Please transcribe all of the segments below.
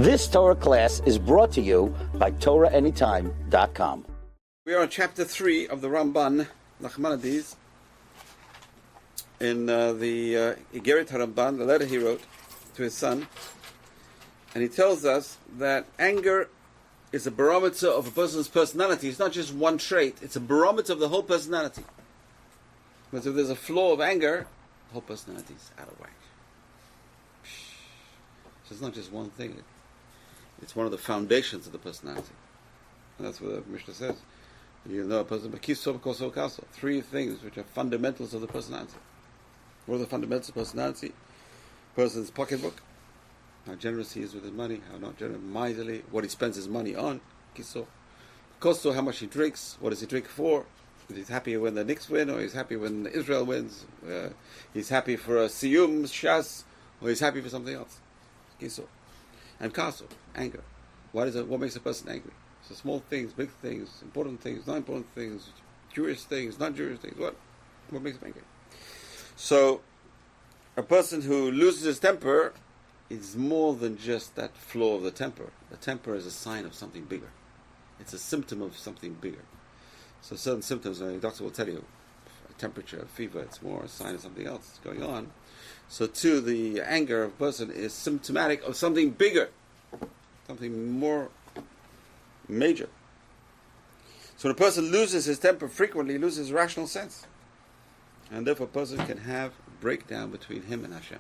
This Torah class is brought to you by TorahAnytime.com. We are on chapter 3 of the Ramban, Nachmanides, in the Igeret HaRamban, the letter he wrote to his son. And he tells us that anger is a barometer of a person's personality. It's not just one trait, it's a barometer of the whole personality. Because if there's a flaw of anger, the whole personality is out of whack. So it's not just one thing. It's one of the foundations of the personality. And that's what the Mishnah says. You know a person, three things which are fundamentals of the personality. What are the fundamentals of personality? Person's pocketbook, how generous he is with his money, how not generous, miserly, what he spends his money on, kiso. Kosto, how much he drinks, what does he drink for? Is he happy when the Knicks win, or he's happy when Israel wins? He's happy for a siyum, shas, or he's happy for something else. Kiso. And kaso, anger. What makes a person angry? So small things, big things, important things, not important things, Jewish things, not Jewish things. What makes him angry? So, a person who loses his temper is more than just that flaw of the temper. The temper is a sign of something bigger. It's a symptom of something bigger. So certain symptoms, the doctor will tell you, temperature, fever, it's more a sign of something else going on. So too, the anger of a person is symptomatic of something bigger, something more major. So when a person loses his temper frequently, he loses his rational sense. And therefore a person can have a breakdown between him and Hashem.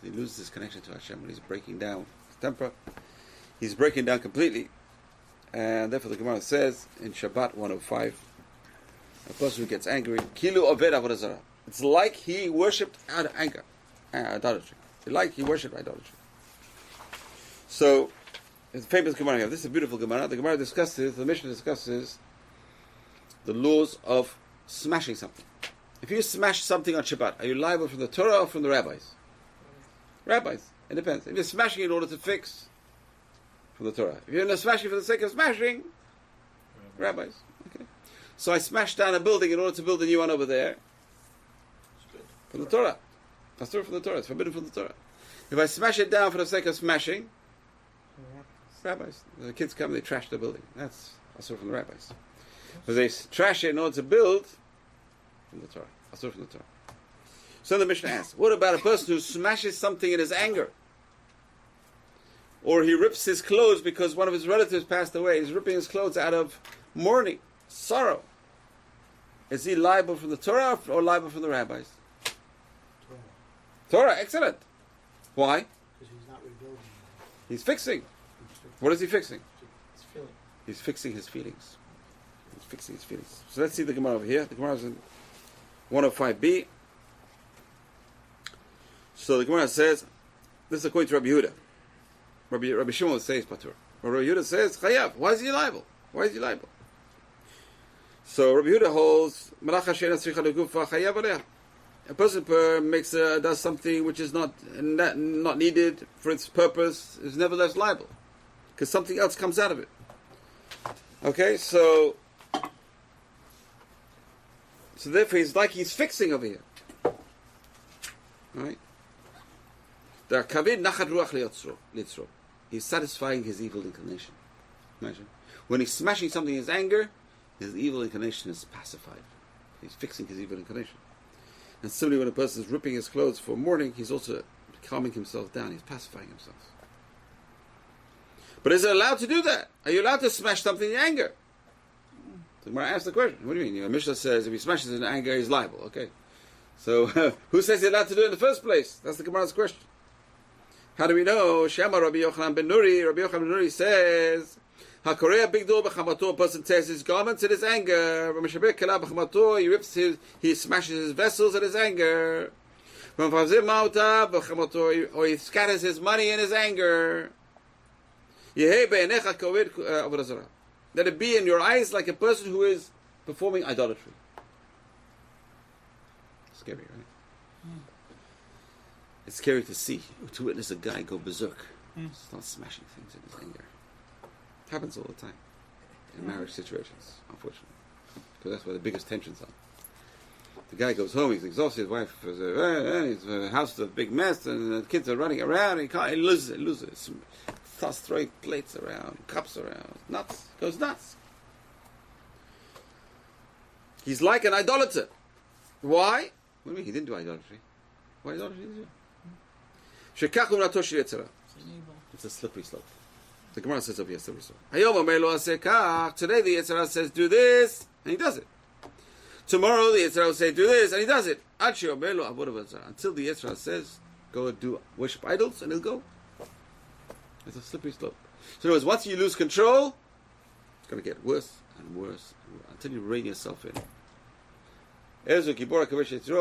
He loses his connection to Hashem when he's breaking down his temper. He's breaking down completely. And therefore the Gemara says in Shabbat 105, a person who gets angry, Kilu Oved Avodah Zarah. It's like he worshipped out of anger, idolatry. It's like he worshipped idolatry. So, it's a famous Gemara here. This is a beautiful Gemara. The Gemara discusses, the Mishnah discusses the laws of smashing something. If you smash something on Shabbat, are you liable from the Torah or from the rabbis? Rabbis. It depends. If you're smashing in order to fix, from the Torah. If you're not smashing for the sake of smashing, rabbis. Okay. So I smashed down a building in order to build a new one over there. From the Torah. That's from the Torah. It's forbidden from the Torah. If I smash it down for the sake of smashing, rabbis. The kids come, they trash the building. That's also from the rabbis. But they trash it in order to build, from the Torah. Also from the Torah. So the Mishnah asks, what about a person who smashes something in his anger? Or he rips his clothes because one of his relatives passed away. He's ripping his clothes out of mourning, sorrow. Is he liable from the Torah or liable from the rabbis? Torah, excellent. Why? Because he's not rebuilding. He's fixing. What is he fixing? His feeling. He's fixing his feelings. He's fixing his feelings. So let's see the Gemara over here. The Gemara is in 105b. So the Gemara says, this is according to Rabbi Yehuda. Rabbi Shimon says Patur. Rabbi Yehuda says Chayav. Why is he liable? Why is he liable? So Rabbi Yehuda holds Malacha she'ena tzricha legufa Chayav aleh. A person does something which is not needed for its purpose is nevertheless liable because something else comes out of it. Okay, so therefore it's like he's fixing over here. Right? He's satisfying his evil inclination. Imagine. When he's smashing something in his anger, his evil inclination is pacified. He's fixing his evil inclination. And similarly, when a person is ripping his clothes for mourning, he's also calming himself down. He's pacifying himself. But is it allowed to do that? Are you allowed to smash something in anger? So when I ask the question, what do you mean? Mishnah says if he smashes in anger, he's liable. Okay. So who says he's allowed to do it in the first place? That's the Gemara's question. How do we know? Shema Rabbi Yochanan ben Nuri. Rabbi Yochanan ben Nuri says, HaKorea big door b'chamato. A person tears his garments in his anger. He smashes his vessels in his anger. Or he scatters his money in his anger. Let it be in your eyes like a person who is performing idolatry. Scary, right? It's scary to see, to witness a guy go berserk, start smashing things in his anger. It happens all the time in marriage situations, unfortunately, because that's where the biggest tensions are. The guy goes home, he's exhausted, his wife is his house is a big mess, and the kids are running around, and he loses it. Starts throwing plates around, cups around, nuts, goes nuts. He's like an idolater. Why? What do you mean? He didn't do idolatry. Why idolatry did he do? It's a slippery slope. The Gemara says over here, slippery slope. Today the Yetzer Hara says do this, and he does it. Tomorrow the Yetzer Hara will say do this, and he does it. Until the Yetzer Hara says go and do worship idols, and he'll go. It's a slippery slope. So in other words, once you lose control, it's going to get worse and worse until you rein yourself in. A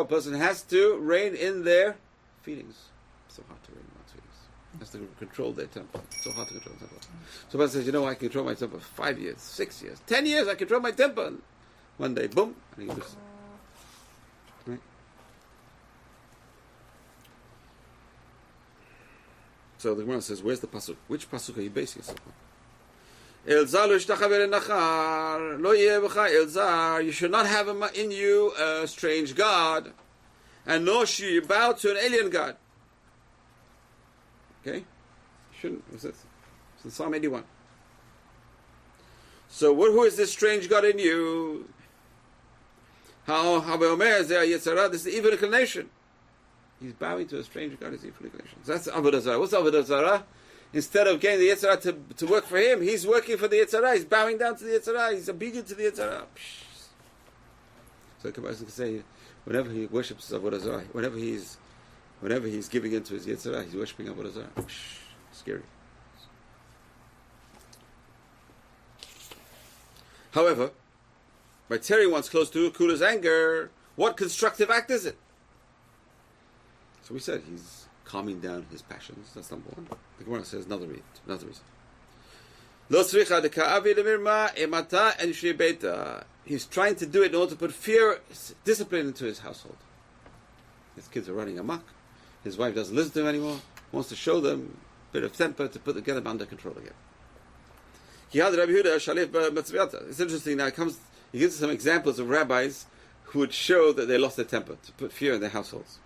person has to rein in their feelings. It's so hard to rein in one's feelings. Has to control their temper. It's so hard to control their temper. So one says, you know, I control my temper for 5 years, 6 years, 10 years, I control my temper. And one day, boom, and he loses. Right? So the Gemara says, where's the pasuk? Which pasuk are you basing yourself on? Elzar you should not have in you a strange god, and nor should you bow to an alien god. Okay? You shouldn't. What's this? It's in Psalm 81. So who is this strange god in you? This is the evil inclination. He's bowing to a strange god, his evil inclination. So that's Avodah Zarah. What's Avodah Zarah? Instead of getting the Yetzer Hara to work for him, he's working for the Yetzer Hara. He's bowing down to the Yetzer Hara. He's obedient to the Yetzer Hara. So the person can say, whenever he worships Avodah Zarah, whenever he's giving into his Yetzer Hara, he's worshipping Avodah Zarah. Scary. However, by tearing one's clothes to cool his anger, what constructive act is it? So we said he's calming down his passions. That's number one. The Gemara says another reason. He's trying to do it in order to put fear, discipline into his household. His kids are running amok. His wife doesn't listen to him anymore. Wants to show them a bit of temper to get them under control again. It's interesting now. He gives us some examples of rabbis who would show that they lost their temper to put fear in their households.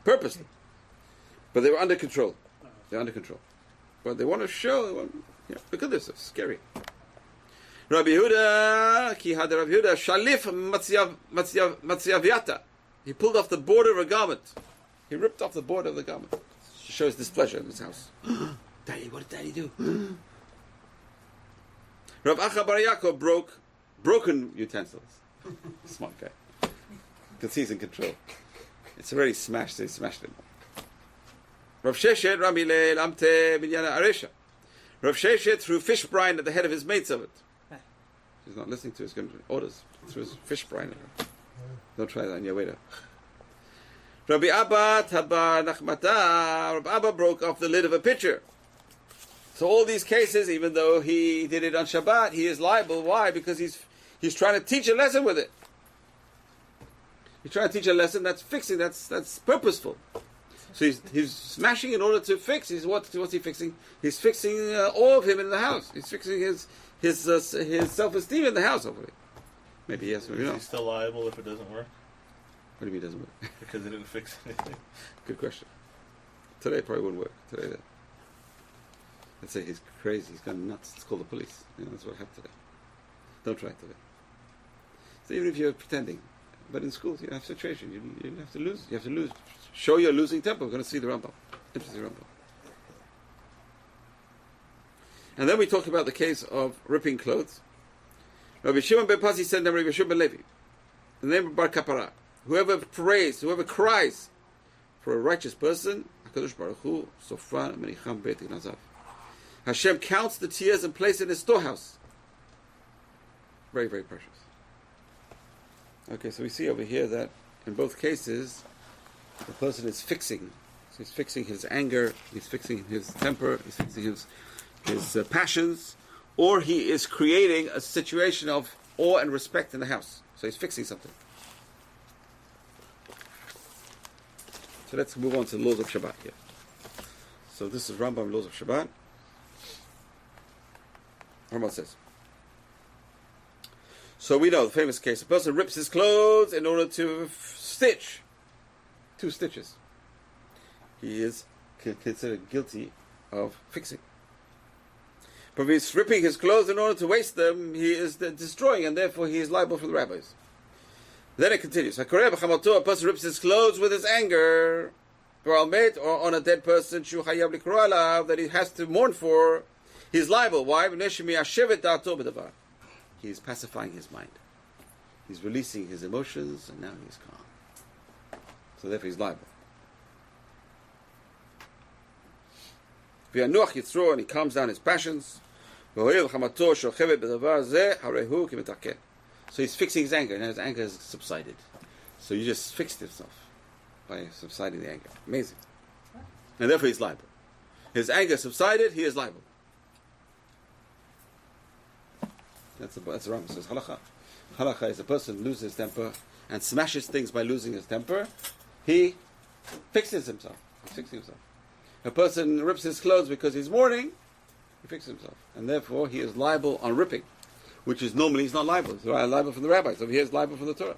Purposely. But they were under control. They're under control. But they want to show, look at this, it's scary. Rabbi Yehuda, Ki had Rabbi Yehuda, Shalif Matziaviata. He pulled off the border of a garment. He ripped off the border of the garment to show his displeasure in his house. Daddy, what did Daddy do? Rav Acha Bar Yaakov broken utensils. Smart guy. Because he's in control. It's already smashed, so he smashed it. Rav Sheshet, Rabbi Leil, Amte, Binyana Aresha. Rav Sheshet threw fish brine at the head of his maidservant. He's not listening to his orders. Threw his fish brine at her. Don't try that on your way there. Rabbi Abba, Tabar Nachmata. Rabbi Abba broke off the lid of a pitcher. So all these cases, even though he did it on Shabbat, he is liable. Why? Because he's trying to teach a lesson with it. He's trying to teach a lesson that's fixing, that's purposeful. So he's smashing in order to fix. What's he fixing? He's fixing all of him in the house. He's fixing his self-esteem in the house, hopefully. Maybe yes, maybe no. Is he still liable if it doesn't work? What do you mean it doesn't work? Because it didn't fix anything. Good question. Today it probably wouldn't work. Let's say he's crazy, he's gone nuts. Let's call the police. That's what happened today. Don't try it today. So even if you're pretending, but in schools you have situation. You have to lose. You have to lose. Show your losing temper. We're going to see the Rambam. Interesting Rambam. And then we talk about the case of ripping clothes. Rabbi Shimon ben Pasi said to Rabbi Shimon ben Levi, the name of Bar Kapara, whoever prays, whoever cries for a righteous person, HaKadosh Baruch Hu, Sofran Menicham Beit Nazav. Hashem counts the tears and places it in his storehouse. Very, very precious. Okay, so we see over here that in both cases, the person is fixing. So he's fixing his anger, he's fixing his temper, he's fixing his passions, or he is creating a situation of awe and respect in the house. So he's fixing something. So let's move on to the laws of Shabbat here. So this is Rambam Laws of Shabbat. Rambam says, So we know the famous case: a person rips his clothes in order to stitch 2 stitches. He is considered guilty of fixing. But if he's ripping his clothes in order to waste them, he is destroying, and therefore he is liable for the rabbis. Then it continues. A person rips his clothes with his anger, or on a dead person, that he has to mourn for. He's liable. Why? He's pacifying his mind. He's releasing his emotions, and now he's calm. So therefore he's liable. And he calms down his passions. So he's fixing his anger. Now his anger has subsided. So you just fixed himself by subsiding the anger. Amazing. And therefore he's liable. His anger subsided, he is liable. That's the Rambam says. Halakha. Halakha is a person who loses his temper and smashes things by losing his temper. He fixes himself. He's fixing himself. A person rips his clothes because he's mourning, he fixes himself. And therefore he is liable on ripping, which is normally he's not liable. He's liable from the rabbis. So he is liable from the Torah.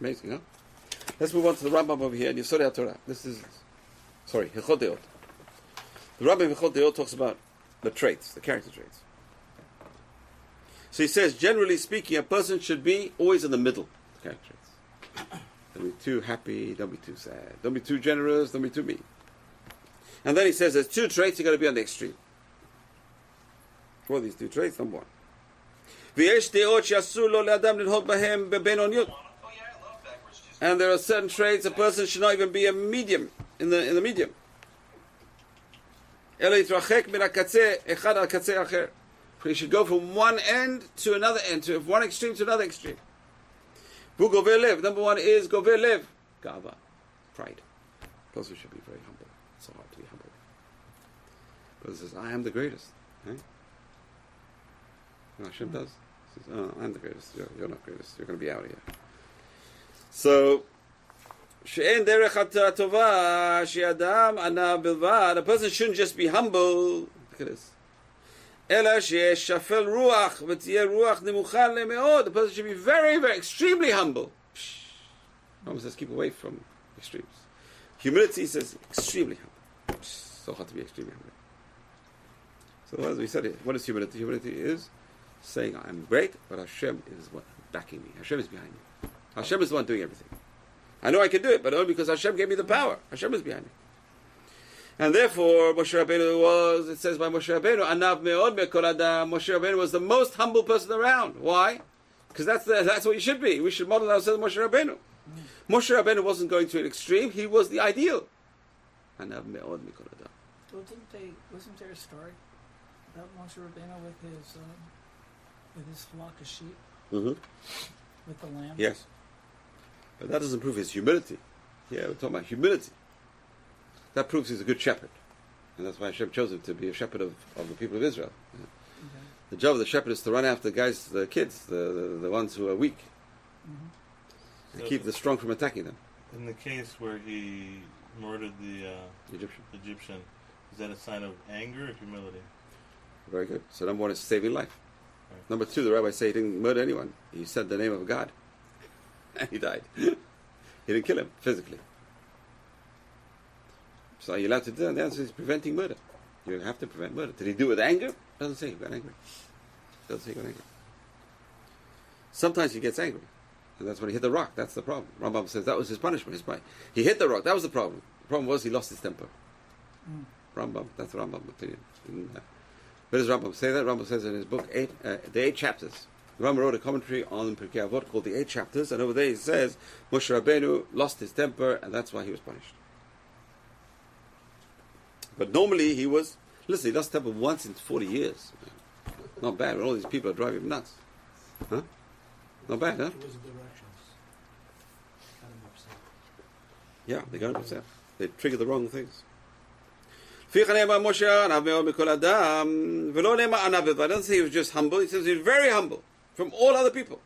Amazing, huh? Let's move on to the Rambam over here in Yesodei HaTorah. Hilchot Deot. The Rambam in Hilchot Deot talks about the traits, the character traits. So he says, generally speaking, a person should be always in the middle. The character traits. Don't be too happy, don't be too sad. Don't be too generous, don't be too mean. And then he says there's 2 traits you've got to be on the extreme. What are these 2 traits? Number 1. And there are certain traits a person should not even be a medium, in the medium. He should go from one end to another end, to one extreme to another extreme. Number 1 is gover lev, gava, pride. A person should be very humble. It's so hard to be humble. Because he says, I am the greatest. Right? And Hashem does. He says, oh, I'm the greatest. You're not greatest. You're going to be out of here. So, she'en derech tova she'adam ana bilvad. A person shouldn't just be humble. Look at this. Ela she'shafel ruach v'tiyeh ruach nemucha le'meod. The person should be very, very, extremely humble. Rambam says, keep away from extremes. Humility says, extremely humble. So hard to be extremely humble. So as we said, what is humility? Humility is saying, I'm great, but Hashem is what backing me. Hashem is behind me. Hashem is the one doing everything. I know I can do it, but only because Hashem gave me the power. Hashem is behind me. And therefore, Moshe Rabbeinu was, it says by Moshe Rabbeinu, Anav me'od me'kol adam. Moshe Rabbeinu was the most humble person around. Why? Because that's what you should be. We should model ourselves Moshe Rabbeinu. Moshe Rabbeinu wasn't going to an extreme, he was the ideal. Anav me'od me'kol adam. Well, wasn't there a story about Moshe Rabbeinu with his flock of sheep? Mm-hmm. With the lamb? Yes. But that doesn't prove his humility. Yeah, we're talking about humility. That proves he's a good shepherd. And that's why Hashem chose him to be a shepherd of the people of Israel. Yeah. Okay. The job of the shepherd is to run after the kids, the ones who are weak. Mm-hmm. To keep the strong from attacking them. In the case where he murdered the Egyptian, is that a sign of anger or humility? Very good. So number 1 is saving life. Right. Number 2, the rabbis say he didn't murder anyone. He said the name of God. And he died. He didn't kill him physically. So are you allowed to do that? The answer is preventing murder. You have to prevent murder. Did he do it with anger? Doesn't say he got angry. Doesn't say he got angry. Sometimes he gets angry. And that's when he hit the rock. That's the problem. Rambam says that was his punishment. He hit the rock. That was the problem. The problem was he lost his temper. Rambam. That's Rambam's opinion. Where does Rambam say that? Rambam says in his book, the 8 chapters. Rambam wrote a commentary on Pirkei Avot called the 8 chapters. And over there he says, Moshe Rabbeinu lost his temper and that's why he was punished. But normally he lost temper once in 40 years. Not bad, when all these people are driving him nuts. Huh? Not bad, huh? It was the directions. Got him upset. Yeah, they got him upset. They triggered the wrong things. It doesn't say he was just humble, it says he was very humble from all other people.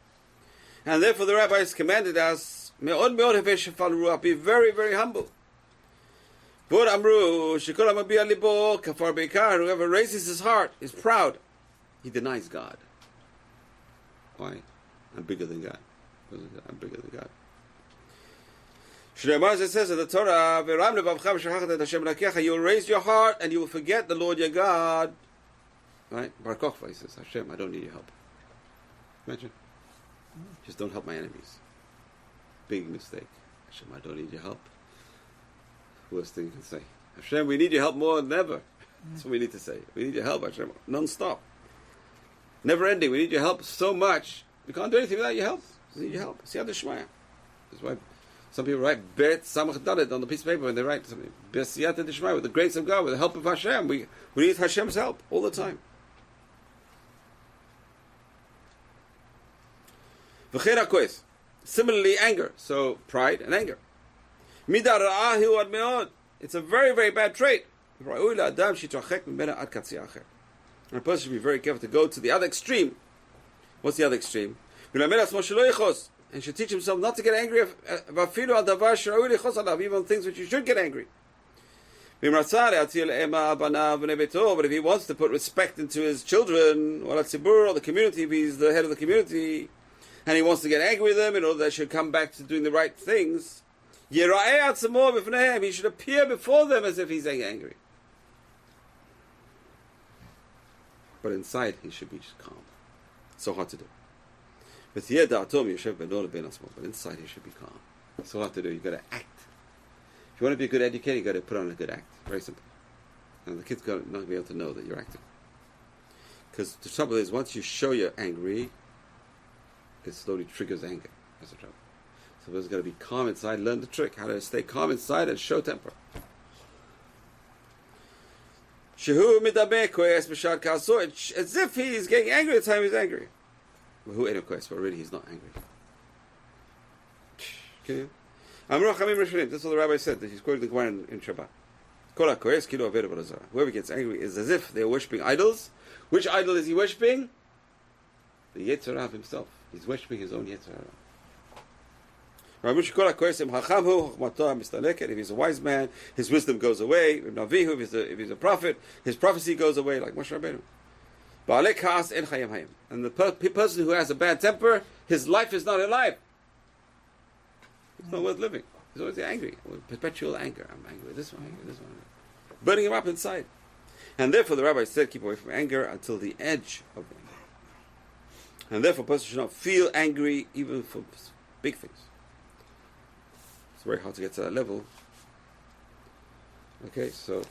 And therefore the rabbis commanded us, be very, very humble. Whoever raises his heart is proud. He denies God. Why? I'm bigger than God. I'm bigger than God. Shneimar, it says in the Torah, you will raise your heart and you will forget the Lord your God. Right? Bar Kochva, he says, Hashem, I don't need your help. Imagine. Just don't help my enemies. Big mistake. Hashem, I don't need your help. Worst thing you can say. Hashem, we need your help more than ever. That's what we need to say. We need your help, Hashem, non-stop. Never ending. We need your help so much. We can't do anything without your help. We need your help. See how the Shmaya. That's why some people write Bet Samach Dalet on the piece of paper when they write something. Besiyat and Shmaya, with the grace of God, with the help of Hashem. We need Hashem's help all the time. Similarly, anger. So, pride and anger. It's a very, very bad trait. And a person should be very careful to go to the other extreme. What's the other extreme? And should teach himself not to get angry even on things which you should get angry. But if he wants to put respect into his children, or the community, if he's the head of the community, and he wants to get angry with them in order that they should come back to doing the right things, he should appear before them as if he's angry. But inside he should be just calm. So hard to do. But inside he should be calm. So hard to do. You've got to act. If you want to be a good educator, you've got to put on a good act. Very simple. And the kid's got to not be able to know that you're acting. Because the trouble is, once you show you're angry, it slowly triggers anger. That's the trouble. So there's got to be calm inside. Learn the trick, how to stay calm inside and show temper. It's as if he's getting angry at the time he's angry. But really he's not angry. Okay? That's what the rabbi said, that he's quoting the Gemara in Shabbat. Whoever gets angry is as if they're worshipping idols. Which idol is he worshipping? The Yetzer Hara himself. He's worshipping his own Yetzer Hara. If he's a wise man, his wisdom goes away. If he's a prophet, his prophecy goes away, like Moshe Rabbeinu. And the person who has a bad temper, his life is not alive. It's not worth living. He's always angry, with perpetual anger. I'm angry with this one, angry with this one. Burning him up inside. And therefore the rabbi said, keep away from anger until the edge of anger. And therefore a person should not feel angry even for big things. It's very hard to get to that level. Okay, so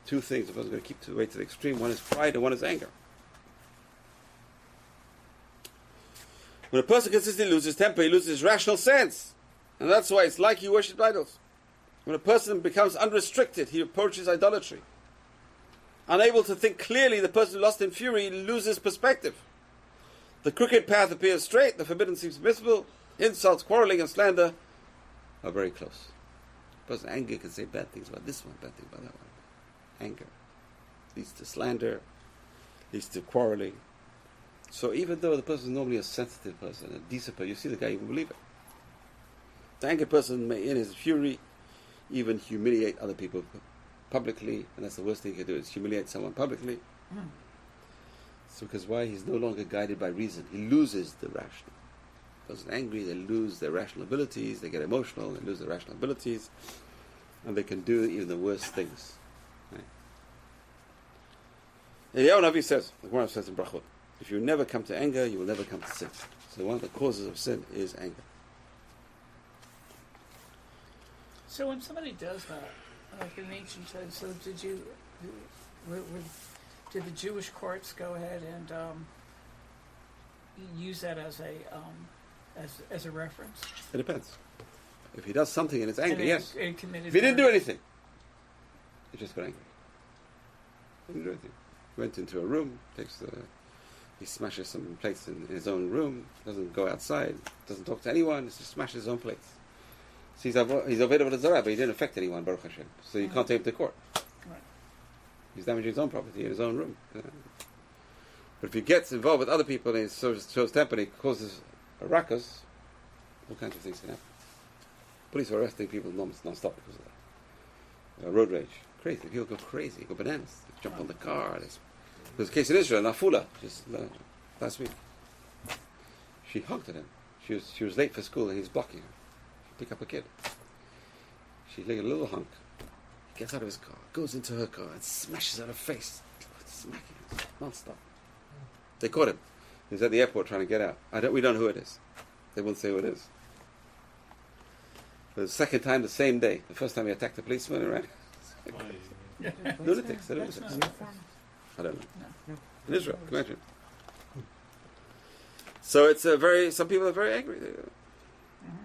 two things. The person's going to keep way to the extreme. One is pride and one is anger. When a person consistently loses temper, he loses his rational sense. And that's why it's like he worships idols. When a person becomes unrestricted, he approaches idolatry. Unable to think clearly, the person lost in fury loses perspective. The crooked path appears straight, the forbidden seems permissible. Insults, quarreling, and slander are very close. A person's anger can say bad things about this one, bad things about that one. Anger leads to slander, leads to quarreling. So even though the person is normally a sensitive person, a decent person, you see the guy, you will believe it. The angry person may, in his fury, even humiliate other people publicly, and that's the worst thing he can do, is humiliate someone publicly. So because why? He's no longer guided by reason. He loses the rational. The person angry, they lose their rational abilities, they get emotional, they lose their rational abilities, and they can do even the worst things. Right? Eliyahu Navi says, the Gemara says in Brachot, if you never come to anger, you will never come to sin. So one of the causes of sin is anger. So when somebody does that, like in ancient times, so did the Jewish courts go ahead and use that as a reference? It depends. If he does something in his anger, yes. If he didn't do anything, he just got angry. He didn't do anything. Went into a room, he smashes some plates in his own room, doesn't go outside, doesn't talk to anyone, just smashes his own plates. So he's available to Zorah, but he didn't affect anyone, Baruch Hashem. So you can't take him to court. Right. He's damaging his own property in his own room. But if he gets involved with other people and he shows temper and he causes a ruckus, all kinds of things can happen. Police are arresting people non-stop because of that. Road rage. Crazy. People go crazy, go bananas. They jump on the car. There's a case in Israel, in Afula, just last week. She honked at him. She was late for school and he's blocking her. She picked up a kid. She's like a little honk. He gets out of his car, goes into her car and smashes at her face. Smacking her non-stop. They caught him. He was at the airport trying to get out. We don't know who it is. They won't say who it is. But the second time, the same day. The first time he attacked the policeman and ran. Lunatics. They're lunatics. I don't know. In Israel, imagine. So it's some people are very angry.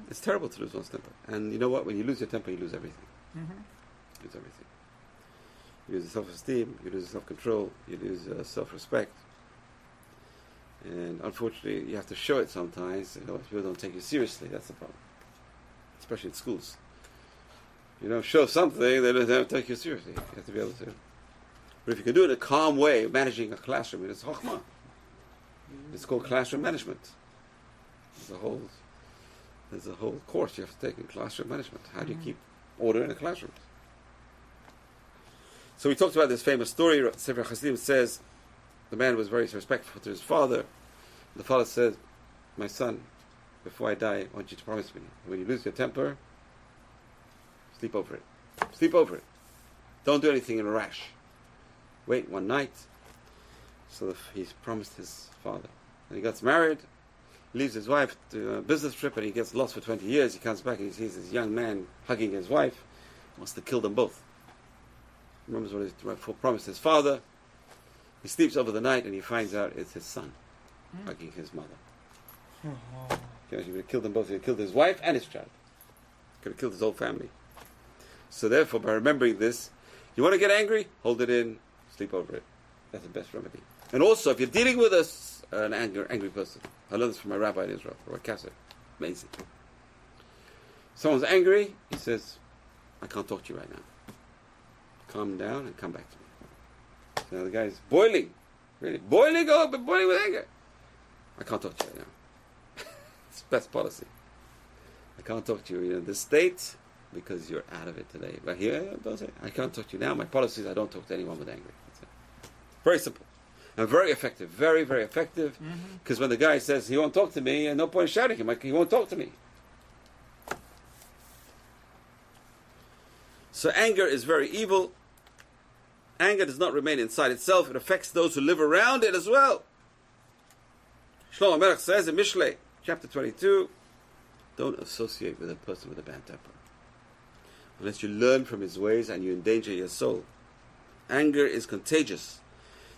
It's terrible to lose one's temper. And you know what? When you lose your temper, you lose everything. You lose everything. You lose self-esteem, you lose self-control, you lose self-respect. And unfortunately, you have to show it sometimes. If people don't take you seriously, that's the problem. Especially in schools. You don't show something, they don't take you seriously. You have to be able to. But if you can do it in a calm way, managing a classroom, it's chokhmah. It's called classroom management. There's a whole course you have to take in classroom management. How do you keep order in a classroom? So we talked about this famous story. Sefer Hasidim says the man was very respectful to his father. The father said, "My son, before I die, I want you to promise me, when you lose your temper, sleep over it. Sleep over it. Don't do anything in a rash. Wait one night." So he's promised his father. And he gets married, leaves his wife to a business trip, and he gets lost for 20 years. He comes back and he sees this young man hugging his wife. He wants to kill them both. He remembers what he promised his father. He sleeps over the night and he finds out it's his son hugging his mother. He would have killed them both. He killed his wife and his child. He could have killed his whole family. So therefore, by remembering this, you want to get angry? Hold it in, sleep over it. That's the best remedy. And also, if you're dealing with an angry person, I learned this from my rabbi in Israel, Rabbi Kasser. Amazing. Someone's angry, he says, "I can't talk to you right now. Calm down and come back to me." So now the guy's boiling. Really, boiling with anger. "I can't talk to you right now." It's best policy. "I can't talk to you. You're in this state because you're out of it today. But here, don't say, I can't talk to you now. My policy is I don't talk to anyone with anger." That's it. Very simple. And very effective. Very, very effective. Because when the guy says he won't talk to me, and no point in shouting him, he won't talk to me. So anger is very evil. Anger does not remain inside itself. It affects those who live around it as well. Shlomo Melech says in Mishlei, chapter 22, don't associate with a person with a bad temper, unless you learn from his ways and you endanger your soul. Anger is contagious.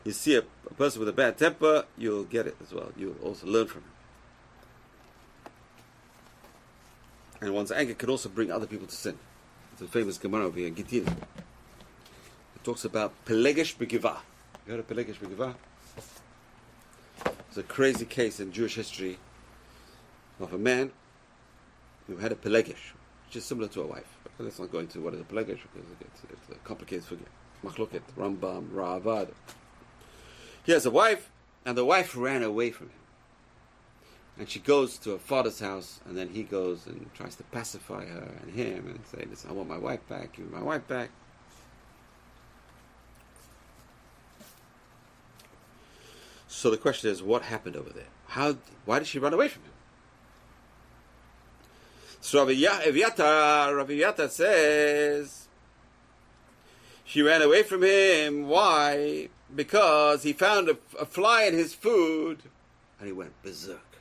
You see a person with a bad temper, you'll get it as well. You'll also learn from him. And one's anger can also bring other people to sin. It's a famous Gemara over here in Gittin. It talks about Pelegesh Begivah. You heard of Pelegesh Begivah? It's a crazy case in Jewish history of a man who had a Pelegesh, which is similar to a wife. But let's not go into what is a Pelegesh, because it's a complicated figure. Machloket, Rambam, Ra'avad. He has a wife, and the wife ran away from him. And she goes to her father's house, and then he goes and tries to pacify her and him and say, "Listen, I want my wife back, give me my wife back." So the question is, what happened over there? Why did she run away from him? So Rabbi Yatta says, she ran away from him. Why? Because he found a fly in his food, and he went berserk.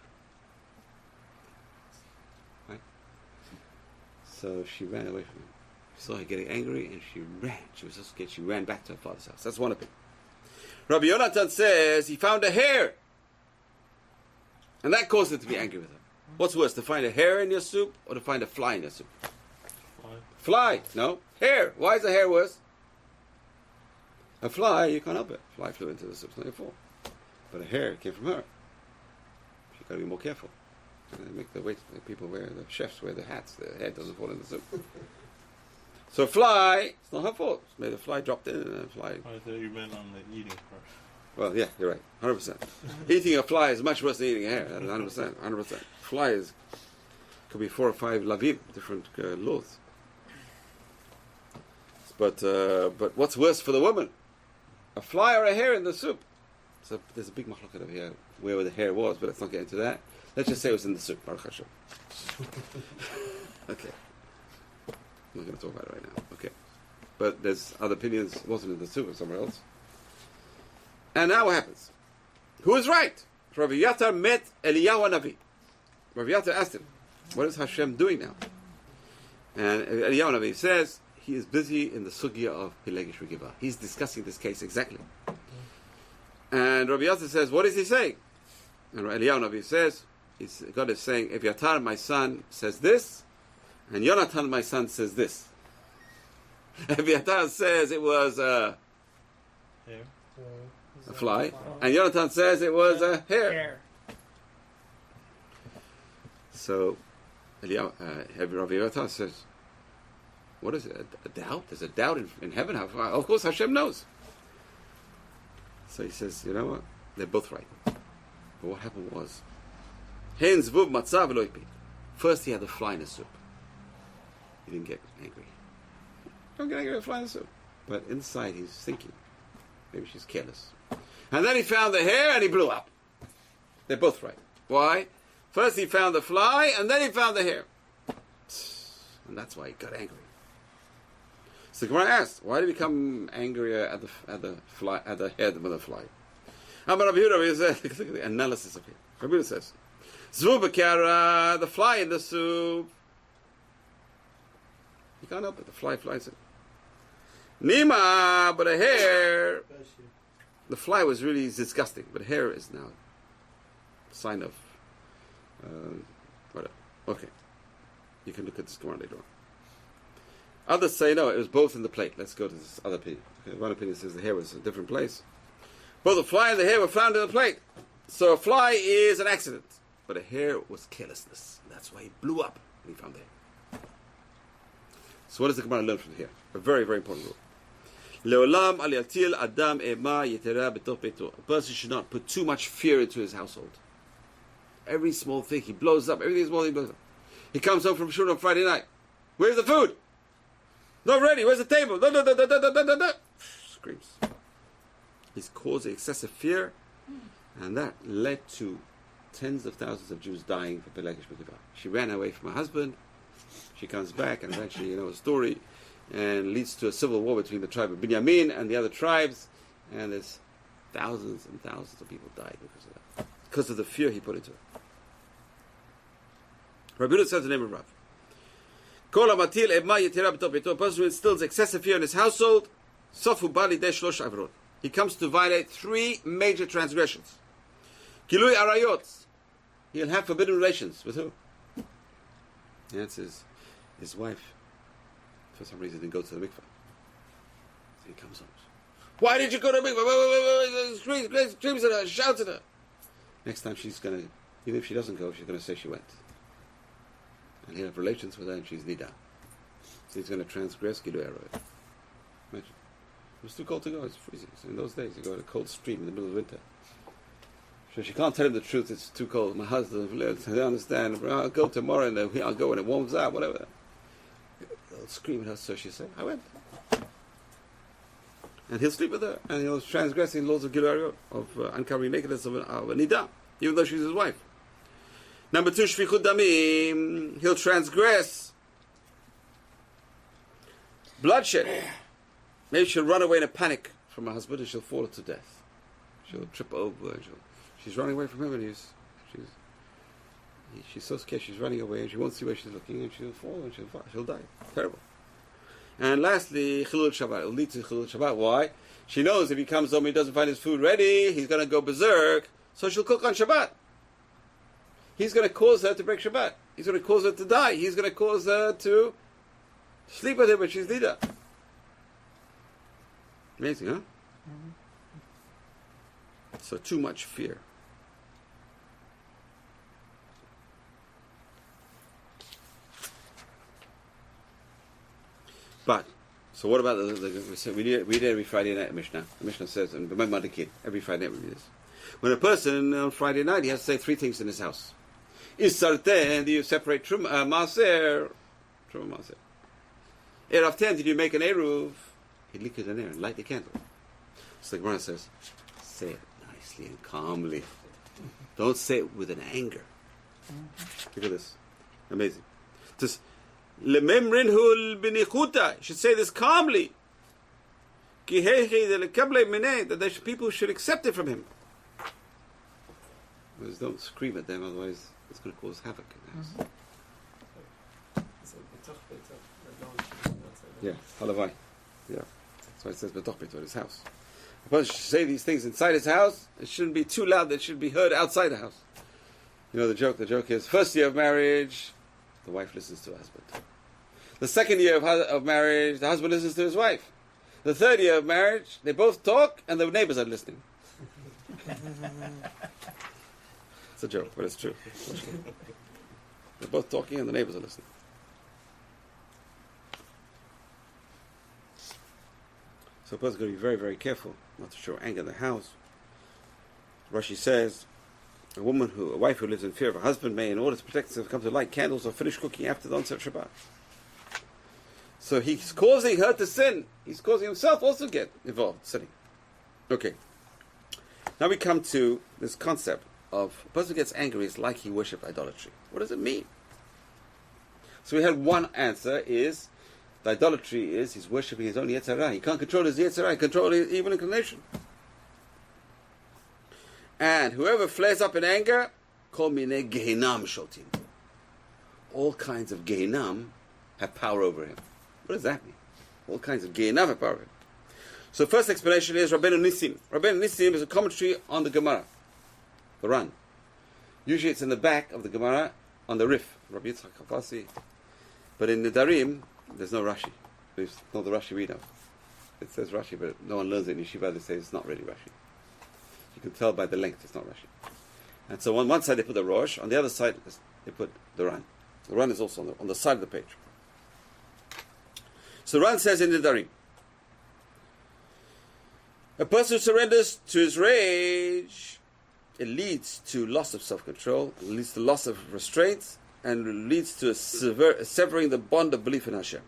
Right? So she ran away from him. She saw her getting angry, and she ran. She was so scared. She ran back to her father's house. That's one of them. Rabbi Yonatan says he found a hair, and that caused him to be angry with her. What's worse, to find a hair in your soup or to find a fly in your soup? Fly. No. Hair. Why is a hair worse? A fly, you can't help it. A fly flew into the soup, it's not your fault. But a hair came from her. You've got to be more careful. And they make the people wear, the chefs wear the hats, the head doesn't fall in the soup. So a fly, it's not her fault. Maybe the fly dropped in and a fly... I thought you meant on the eating part. Well, yeah, you're right. 100%. Eating a fly is much worse than eating a hair. 100%. 100%. Fly could be 4 or 5 lavim, different laws. But what's worse for the woman? A fly or a hair in the soup? So there's a big machloket over here. where the hair was, but let's not get into that. Let's just say it was in the soup. Baruch Hashem. Okay. I'm not going to talk about it right now. Okay. But there's other opinions. It wasn't in the soup, or somewhere else. And now what happens? Who is right? Rabbi Yatar met Eliyahu Navi. Rabbi Yatar asked him, what is Hashem doing now? And Eliyahu Navi says, he is busy in the sugya of Pilegish Regiva. He's discussing this case exactly. And Rabbi Yatar says, what is he saying? And Eliyahu Navi says, God is saying, Eviatar, my son, says this, and Yonatan, my son, says this. Eviatar says it was a fly, and Yonatan says it was a hare. So Rabbi Eviatar says, what is it? A doubt? There's a doubt in heaven? Of course Hashem knows. So he says, you know what? They're both right. But what happened was, first he had the fly in the soup. He didn't get angry. Don't get angry with a fly in the soup. But inside he's thinking, maybe she's careless. And then he found the hare and he blew up. They're both right. Why? First he found the fly and then he found the hare. And that's why he got angry. So the Gemara asked, why did he become angrier at the head of the fly? Rabbi Yehuda says, look at the analysis of it. Rabbi Yehuda says, Zvubakara, the fly in the soup. You can't help it, the fly flies in. Nima, but a hair. The fly was really disgusting, but hair is now a sign of whatever. Okay. You can look at this Gemara later on. Others say no, it was both in the plate. Let's go to this other opinion. Okay, one opinion says the hair was in a different place. Both the fly and the hair were found in the plate. So a fly is an accident. But a hair was carelessness. That's why he blew up when he found the hair. So what does the Gemara learn from here? A very, very important rule. Leolam al yatil adam ema yetera b'toch beito. A person should not put too much fear into his household. Every small thing, he blows up. Everything small, he blows up. He comes home from shul on Friday night. Where's the food? Not ready. Where's the table? Screams. He's causing excessive fear, and that led to tens of thousands of Jews dying for Pelegish Mikvah. She ran away from her husband. She comes back, and eventually, you know the story, and leads to a civil war between the tribe of Binyamin and the other tribes, and there's thousands and thousands of people died because of that, because of the fear he put into it. Rabbi Yehuda says the name of Rav. A person who instills excessive fear in his household, he comes to violate three major transgressions. Gilui arayot, he'll have forbidden relations with who? The answer is his wife. For some reason, didn't go to the mikvah. So he comes home. Why did you go to the mikvah? Screams at her, shouts at her. Next time she's going to, even if she doesn't go, she's going to say she went. And he'll have relations with her and she's nida. So he's going to transgress Gilui arayot. Imagine. It was too cold to go, it's freezing. So in those days, you go to a cold stream in the middle of winter. So she can't tell him the truth, it's too cold. My husband, I don't understand. I'll go tomorrow and I'll go when it warms up, whatever. He'll scream at her, so she said, I went. And he'll sleep with her, and he'll transgressing laws of Gilui arayot, of uncovering nakedness of a nida, even though she's his wife. Number two, shfichut damim, he'll transgress bloodshed. Maybe she'll run away in a panic from her husband and she'll fall to death. She'll trip over and she's running away from him and she's so scared she's running away and she won't see where she's looking and she'll fall and she'll die. Terrible. And lastly, Chilul Shabbat. It'll lead to Chilul Shabbat. Why? She knows if he comes home and he doesn't find his food ready, he's going to go berserk, so she'll cook on Shabbat. He's going to cause her to break Shabbat. He's going to cause her to die. He's going to cause her to sleep with him when she's leader. Amazing, huh? Mm-hmm. So too much fear. But, so what about we read every Friday night Mishnah. The Mishnah says, and remember the kid, every Friday night we read this. When a person on Friday night, he has to say three things in his house. Is sarten, do you separate maaser? Truma maaser. Erev 10, did you make an eruv? He lit an air and light the candle. So the Gemara says, say it nicely and calmly. Don't say it with an anger. Look at this. Amazing. Just lememrinhu b'nichuta. You should say this calmly. That people should accept it from him. Just don't scream at them, otherwise it's going to cause havoc in the house. Yeah, halavai. Yeah, that's why it says betoch beito, his house. A person should say these things inside his house. It shouldn't be too loud. That should be heard outside the house. You know the joke. The joke is: first year of marriage, the wife listens to her husband. The second year of marriage, the husband listens to his wife. The third year of marriage, they both talk and the neighbors are listening. It's a joke, but it's true. They're both talking and the neighbors are listening. So a person's going to be very, very careful not to show anger in the house. Rashi says, a wife who lives in fear of her husband may, in order to protect herself, come to light candles or finish cooking after the onset of Shabbat. So he's causing her to sin. He's causing himself also to get involved, sinning. Okay. Now we come to this concept of a person who gets angry is like he worshipped idolatry. What does it mean? So we had one answer is the idolatry is he's worshipping his own Yetzer Hara. He can't control his Yetzer Hara, he control his evil inclination. And whoever flares up in anger, kol minei Gehinam shotim. All kinds of Gehinam have power over him. What does that mean? All kinds of Gehinam have power over him. So first explanation is Rabbeinu Nissim. Rabbeinu Nissim is a commentary on the Gemara, the Ran. Usually it's in the back of the Gemara on the Rif, Rabbi Yitzchak Hafasi. But in the Darim, there's no Rashi. There's not the Rashi we know. It says Rashi, but no one learns it in Yeshiva. They say it's not really Rashi. You can tell by the length it's not Rashi. And so on one side they put the Rosh, on the other side they put the Ran. The Ran is also on the side of the page. So Ran says in the Darim, a person who surrenders to his rage, it leads to loss of self-control, it leads to loss of restraint, and leads to severing the bond of belief in Hashem.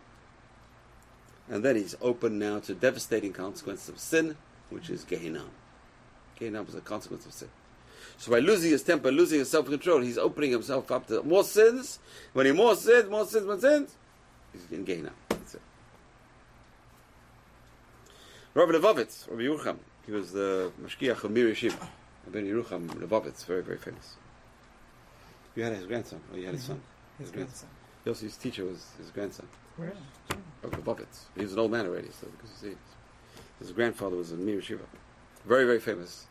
And then he's open now to devastating consequences of sin, which is Gehinam. Gehinam is a consequence of sin. So by losing his temper, losing his self-control, he's opening himself up to more sins. When he more sins, he's in Gehinam. That's it. Rabbi Levovitz, Rabbi Yerucham, he was the Mashkiach of Mir Yeshiva. Rabbi Yerucham Levovitz, very, very famous. You had his grandson, or you had his son? His grandson. Also, his teacher was his grandson. Where? Rabbi Levovitz. He was an old man already, so because you see, his grandfather was in Mir Yeshiva. Very, very famous.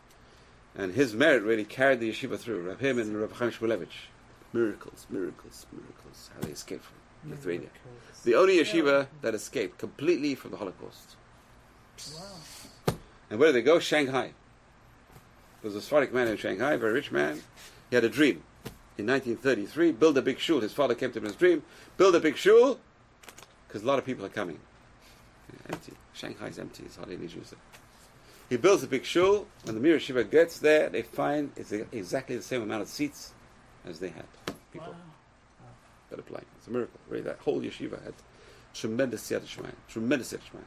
And his merit really carried the yeshiva through. Him and Rabbi Chaim Shmulevich. Miracles, miracles, miracles. How they escaped from Lithuania. The only yeshiva that escaped completely from the Holocaust. Wow. And where did they go? Shanghai. There was a Sephardic man in Shanghai, a very rich man. He had a dream. In 1933, build a big shul. His father came to him in his dream. Build a big shul, because a lot of people are coming. Empty. Shanghai's empty. It's hardly any Jews there. He builds a big shul. When the Mir Yeshiva gets there, they find it's exactly the same amount of seats as they had. People that applying. It's a miracle. Really, that whole yeshiva had tremendous siyata shmayim. Tremendous siyata shmayim.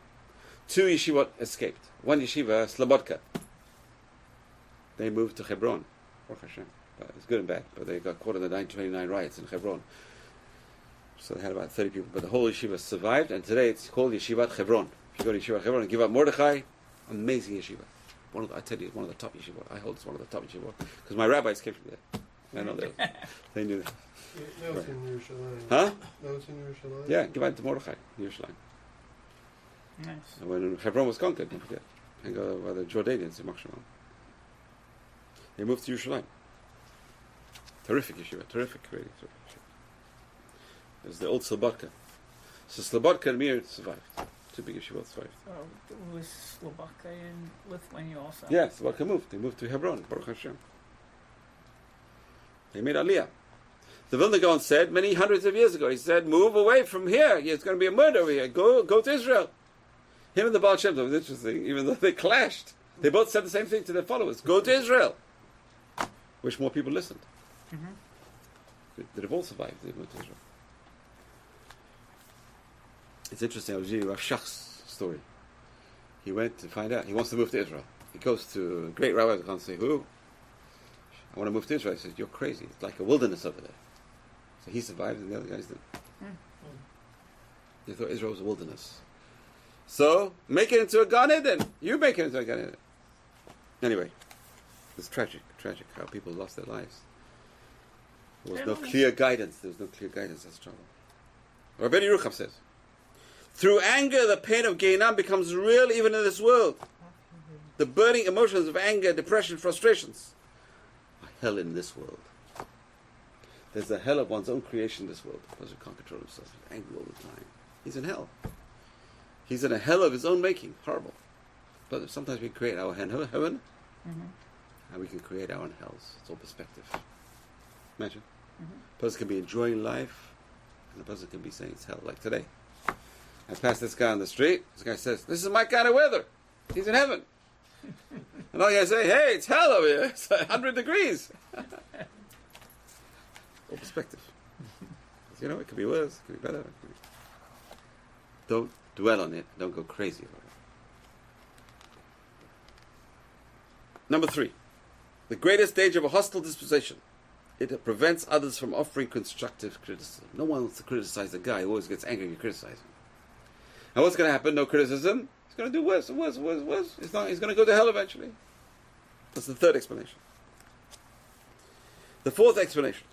2 yeshivot escaped. One yeshiva, Slobodka. They moved to Hebron. Baruch Hashem. It's good and bad, but they got caught in the 1929 riots in Hebron. So they had about 30 people. But the whole yeshiva survived, and today it's called Yeshivat Hebron. If you go to Yeshivat Hebron and give up Mordechai, amazing yeshiva. I tell you, one of the top yeshiva. I hold it's one of the top yeshiva because my rabbis came from there. I know they knew that. That was in Yerushalayim. Huh? That was in Yerushalayim? Yeah, give out to Mordechai in Yerushalayim. Nice. And when Hebron was conquered, don't forget, and go by the Jordanians in Machshemon. They moved to Yerushalayim. Terrific yeshiva, terrific, really terrific yeshiva. There's the old Slobodka. So Slobodka and Mir survived. 2 big yeshivot survived. Was Slovakia in Lithuania also? Yeah, Slobodka moved. They moved to Hebron, Baruch Hashem. They made Aliyah. The Vilna Gaon said many hundreds of years ago, he said, move away from here. There's going to be a murder over here. Go to Israel. Him and the Baal Shem Tov, it was interesting, even though they clashed. They both said the same thing to their followers. Go to Israel. Wish more people listened. Mm-hmm. They'd have all survived. They moved to Israel. It's interesting. I'll give you Rav Shach's story. He went to find out. He wants to move to Israel. He goes to a great rabbi, I can't say who, I want to move to Israel. He says, you're crazy. It's like a wilderness over there. So he survived and the other guys didn't. They thought Israel was a wilderness. So, make it into a Gan Eden. You make it into a Gan Eden. Anyway, it's tragic how people lost their lives. There was no clear guidance. That's trouble. Rabbi Yerucham says, through anger, the pain of Gehinnom becomes real even in this world. The burning emotions of anger, depression, frustrations are hell in this world. There's the hell of one's own creation in this world. The person can't control himself. He's angry all the time. He's in hell. He's in a hell of his own making. Horrible. But sometimes we create our heaven, and we can create our own hells. It's all perspective. Imagine. A person can be enjoying life, and the person can be saying it's hell. Like today. I passed this guy on the street. This guy says, this is my kind of weather. He's in heaven. And all guy say, hey, it's hell over here. It's 100 degrees. All perspective. You know, it could be worse. It could be better. Don't dwell on it. Don't go crazy about it. Number 3. The greatest danger of a hostile disposition. It prevents others from offering constructive criticism. No one wants to criticize the guy who always gets angry when you criticize him. And what's going to happen? No criticism. He's going to do worse and worse and worse and worse. He's going to go to hell eventually. That's the third explanation. The fourth explanation.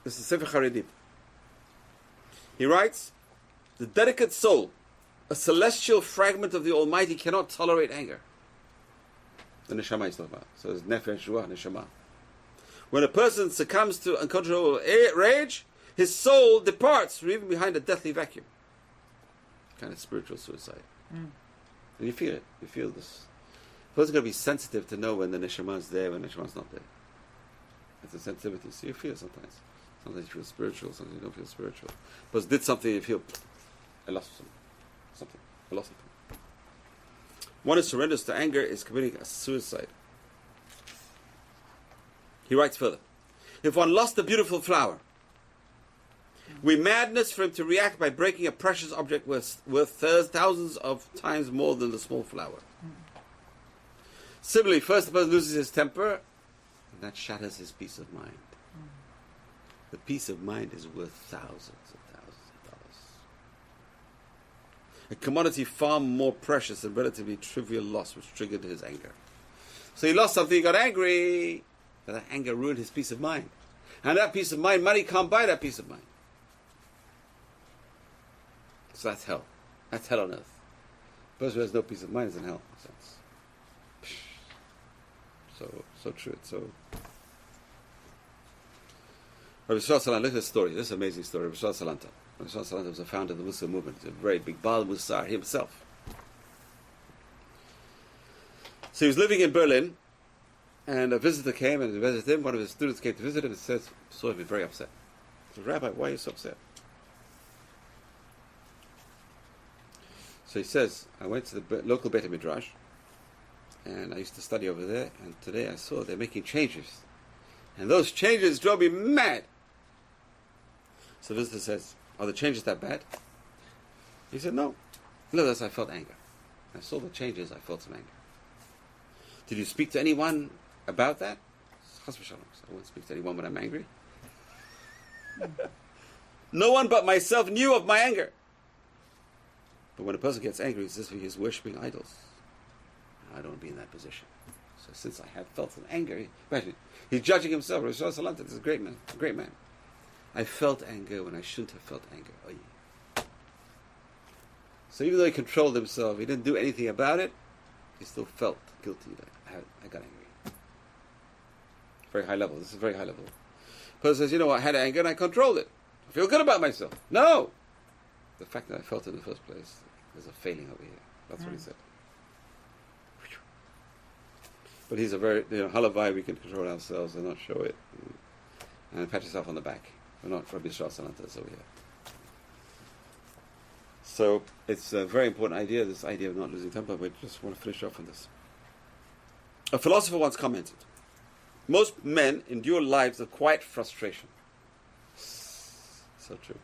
This is Sefer Haredim. He writes, the delicate soul, a celestial fragment of the Almighty, cannot tolerate anger. The neshama is talking about. So it's nefesh, ruach, neshama. When a person succumbs to uncontrollable rage, his soul departs, leaving behind a deathly vacuum. Kind of spiritual suicide. And you feel it. You feel this. A person's going to be sensitive to know when the neshama is there, when the neshama is not there. It's a sensitivity. So you feel sometimes. Sometimes you feel spiritual, sometimes you don't feel spiritual. But did something, you feel, I lost something. I lost something. One who surrenders to anger is committing a suicide. He writes further, if one lost a beautiful flower, we madness for him to react by breaking a precious object worth thousands of times more than the small flower. Similarly, first the person loses his temper, and that shatters his peace of mind. The peace of mind is worth thousands of dollars. A commodity far more precious than relatively trivial loss which triggered his anger. So he lost something, he got angry, but that anger ruined his peace of mind. And that peace of mind, money can't buy that peace of mind. So that's hell. That's hell on earth. The person who has no peace of mind is in hell. So true. It's so... Rabbi Yisrael Salanter, look at this story. This is an amazing story. Rabbi Yisrael Salanter. Rabbi Yisrael Salanter was a founder of the Muslim movement. He's a very big Baal Musar himself. So he was living in Berlin, and a visitor came and visited him. One of his students came to visit him and saw him very upset. He said, Rabbi, why are you so upset? So he says, I went to the local Beit Midrash, and I used to study over there, and today I saw they're making changes. And those changes drove me mad. So the visitor says, are the changes that bad? He said, no. Nevertheless, I felt anger. I saw the changes, I felt some anger. Did you speak to anyone about that? I won't speak to anyone when I'm angry. No one but myself knew of my anger. But when a person gets angry, it's as if he's worshipping idols. I don't want to be in that position. So since I had felt some anger, he's judging himself. Rabbi Yisrael Salanter is a great man. I felt anger when I shouldn't have felt anger. Oh, yeah. So even though he controlled himself, he didn't do anything about it, he still felt guilty that I got angry. Very high level. This is very high level. The person says, you know, I had anger and I controlled it. I feel good about myself. No! The fact that I felt it in the first place, there's a failing over here. That's what he said. But he's a very, halavai, we can control ourselves and not show it. And pat yourself on the back. We're not Rabbi Yisrael Salanter over here. So it's a very important idea, this idea of not losing temper. We just want to finish off on this. A philosopher once commented, most men endure lives of quiet frustration. So true.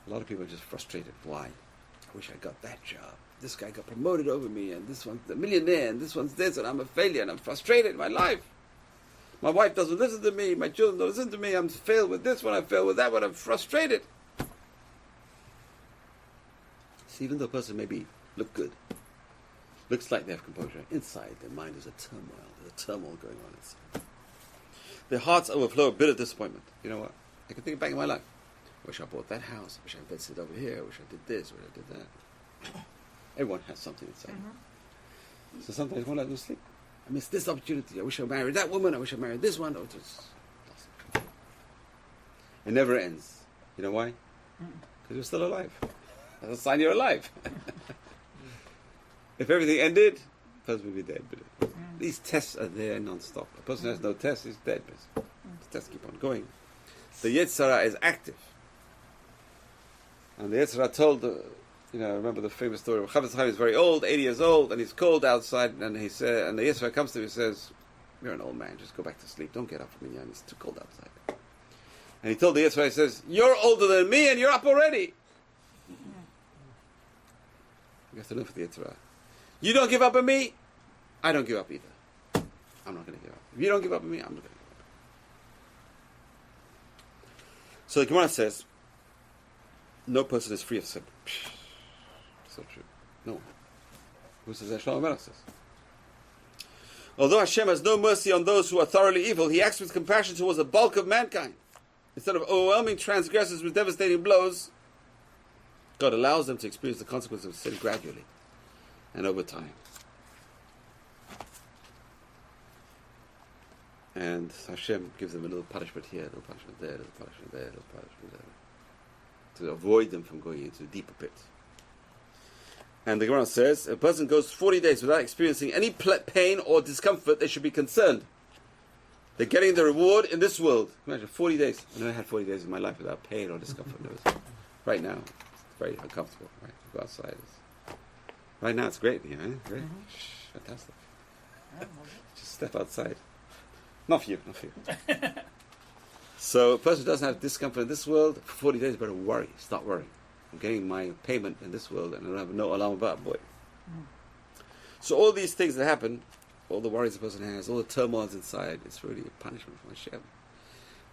A lot of people are just frustrated. Why? I wish I got that job. This guy got promoted over me, and this one's the millionaire, and this one's this, and I'm a failure, and I'm frustrated in my life. My wife doesn't listen to me. My children don't listen to me. I'm failed with this one. I failed with that one. I'm frustrated. See, even though a person maybe look good, looks like they have composure, inside their mind is a turmoil. There's a turmoil going on inside. Their hearts overflow with bitter disappointment. You know what? I can think back in my life. I wish I bought that house. I wish I invested over here. I wish I did this. I wish I did that. Everyone has something inside. So sometimes I won't let them sleep. I missed this opportunity. I wish I married that woman. I wish I married this one. It never ends. You know why? Because you're still alive. That's a sign you're alive. If everything ended, the person would be dead. But these tests are there non-stop. A person who has no test is dead. The tests keep on going. The Yetzer Hara is active. And the Yetzer Hara told, remember the famous story of Chafetz Chaim is very old, 80 years old, and he's cold outside, and he said, and the Yetzer Hara comes to him and says, "You're an old man, just go back to sleep. Don't get up from minyan, it's too cold outside." And he told the Yetzer Hara, he says, "You're older than me, and you're up already." You have to live with the Yetzer Hara. You don't give up on me, I don't give up either. I'm not going to give up. If you don't give up on me, I'm not going to give up. So the Gemara says, no person is free of sin. So true. No one. Who says that? Shlomo Melech says. Although Hashem has no mercy on those who are thoroughly evil, He acts with compassion towards the bulk of mankind. Instead of overwhelming transgressors with devastating blows, God allows them to experience the consequences of sin gradually and over time. And Hashem gives them a little punishment here, a little punishment there, a little punishment there, a little punishment there, to avoid them from going into a deeper pit. And the Gemara says, if a person goes 40 days without experiencing any pain or discomfort, they should be concerned. They're getting the reward in this world. Imagine 40 days. I never had 40 days in my life without pain or discomfort. Right now, it's very uncomfortable. Right? Go outside. Right now, it's great. You know, great, fantastic. Just step outside. Not for you, not for you. So a person who doesn't have discomfort in this world, for 40 days, better worry. Start worrying. I'm getting my payment in this world, and I don't have no alarm about, boy. So all these things that happen, all the worries a person has, all the turmoils inside, it's really a punishment from Hashem.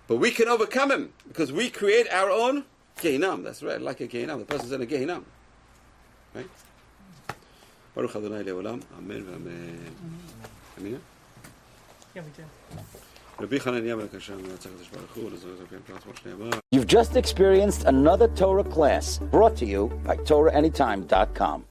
But we can overcome him, because we create our own Gehinam. That's right, like a Gehinam. The person's in a Gehinam. Right? Baruch Adonai Le'olam. Amen v'amen. Amen. Yeah, we do. You've just experienced another Torah class brought to you by TorahAnytime.com.